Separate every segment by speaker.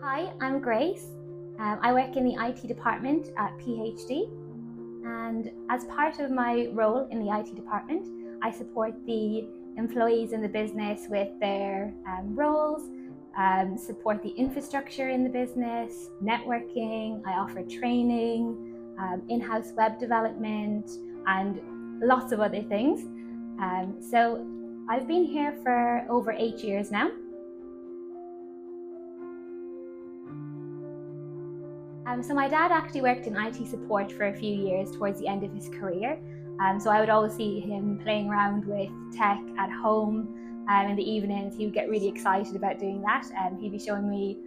Speaker 1: Hi, I'm Grace. I work in the IT department at PhD, and as part of my role in the IT department, I support the employees in the business with their roles, support the infrastructure in the business, networking. I offer training, in-house web development, and lots of other things. So I've been here for over 8 years now. So my dad actually worked in IT support for a few years towards the end of his career. So I would always see him playing around with tech at home. In the evenings, he would get really excited about doing that. He'd be showing me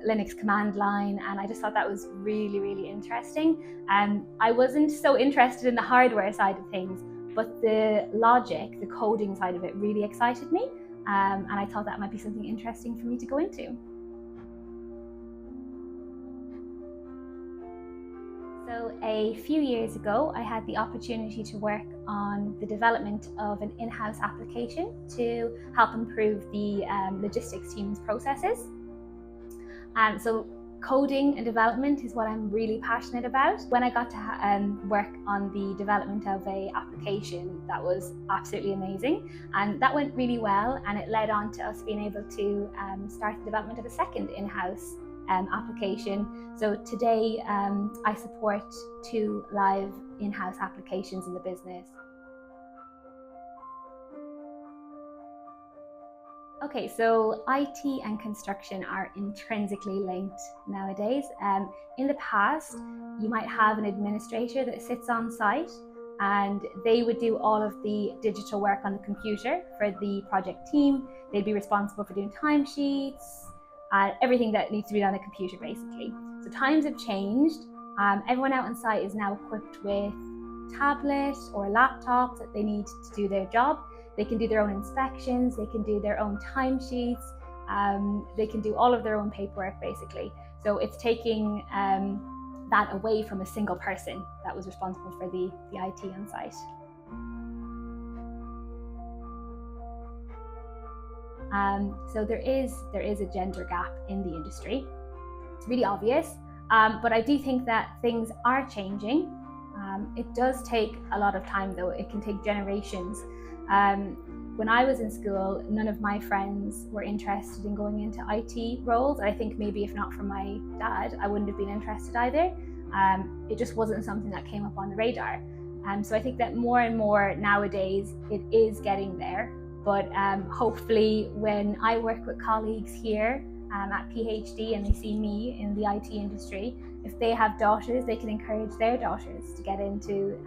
Speaker 1: Linux command line, and I just thought that was really, really interesting. I wasn't so interested in the hardware side of things, but the logic, the coding side of it really excited me. And I thought that might be something interesting for me to go into. So a few years ago, I had the opportunity to work on the development of an in-house application to help improve the logistics team's processes. So coding and development is what I'm really passionate about. When I got to work on the development of an application, that was absolutely amazing. And that went really well, and it led on to us being able to start the development of a second in-house application. So today I support 2 live in-house applications in the business. Okay, so IT and construction are intrinsically linked nowadays. In the past, you might have an administrator that sits on site, and they would do all of the digital work on the computer for the project team. They'd be responsible for doing timesheets, everything that needs to be done on a computer, basically. So times have changed. Everyone out on site is now equipped with tablets or laptops that they need to do their job. They can do their own inspections, they can do their own timesheets, they can do all of their own paperwork, basically. So it's taking that away from a single person that was responsible for the IT on site. So there is a gender gap in the industry. It's really obvious, but I do think that things are changing. It does take a lot of time, though. It can take generations. When I was in school, none of my friends were interested in going into IT roles. I think maybe if not for my dad, I wouldn't have been interested either. It just wasn't something that came up on the radar. So I think that more and more nowadays, it is getting there. But hopefully when I work with colleagues here at PhD and they see me in the IT industry, if they have daughters, they can encourage their daughters to get into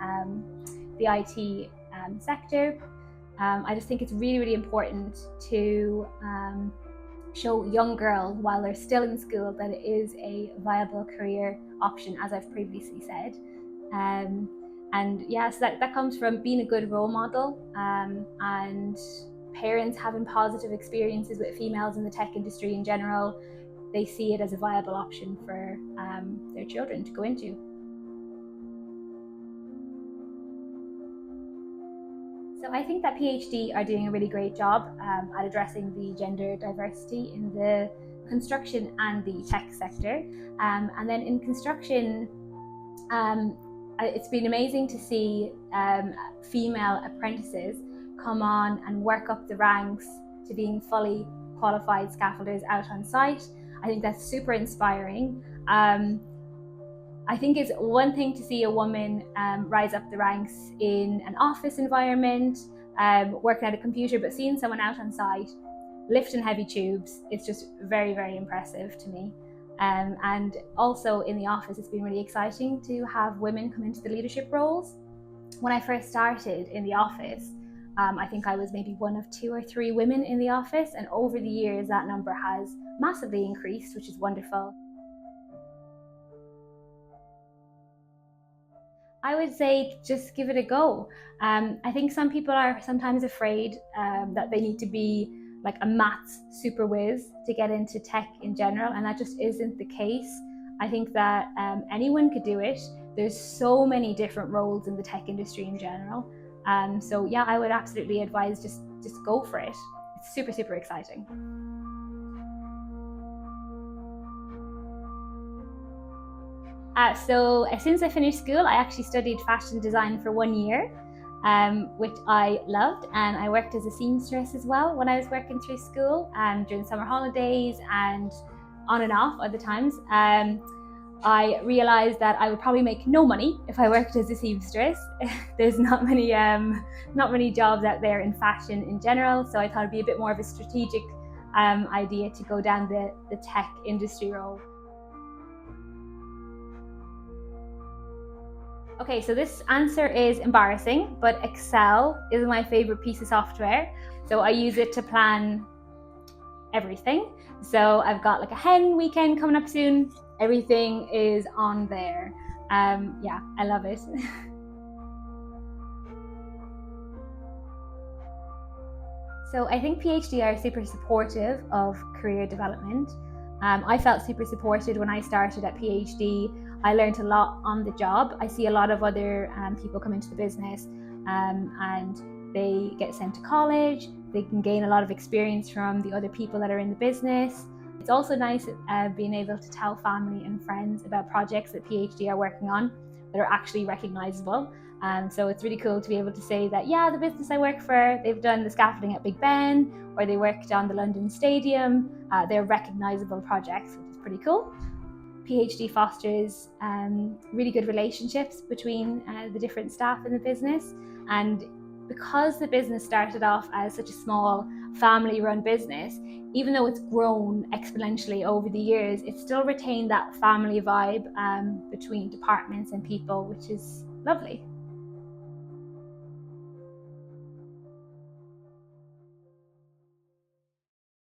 Speaker 1: the IT sector. I just think it's really, really important to show young girls while they're still in school that it is a viable career option, as I've previously said. And yes, that comes from being a good role model and parents having positive experiences with females in the tech industry in general. They see it as a viable option for their children to go into. So I think that PhD are doing a really great job at addressing the gender diversity in the construction and the tech sector. And then in construction, it's been amazing to see female apprentices come on and work up the ranks to being fully qualified scaffolders out on site. I think that's super inspiring. I think it's one thing to see a woman rise up the ranks in an office environment, working at a computer, but seeing someone out on site lifting heavy tubes, it's just very, very impressive to me. And also in the office, it's been really exciting to have women come into the leadership roles. When I first started in the office, I think I was maybe one of 2 or 3 women in the office, and over the years that number has massively increased, which is wonderful. I would say just give it a go. I think some people are sometimes afraid that they need to be like a maths super whiz to get into tech in general, and that just isn't the case. I think that anyone could do it. There's so many different roles in the tech industry in general. So yeah, I would absolutely advise just go for it. It's super, super exciting. So as soon as I finished school, I actually studied fashion design for 1 year, which I loved, and I worked as a seamstress as well when I was working through school during summer holidays and on and off other times. I realised that I would probably make no money if I worked as a seamstress. There's not many jobs out there in fashion in general, so I thought it'd be a bit more of a strategic idea to go down the tech industry role. Okay, so this answer is embarrassing, but Excel is my favorite piece of software. So I use it to plan everything. So I've got like a hen weekend coming up soon. Everything is on there. Yeah, I love it. So I think PhD are super supportive of career development. I felt super supported when I started at PhD. I learned a lot on the job. I see a lot of other people come into the business and they get sent to college. They can gain a lot of experience from the other people that are in the business. It's also nice being able to tell family and friends about projects that PhD are working on that are actually recognisable. So it's really cool to be able to say that, yeah, the business I work for, they've done the scaffolding at Big Ben, or they worked on the London Stadium. They're recognisable projects, which is pretty cool. PhD fosters really good relationships between the different staff in the business, and because the business started off as such a small family-run business, even though it's grown exponentially over the years, it still retained that family vibe between departments and people, which is lovely.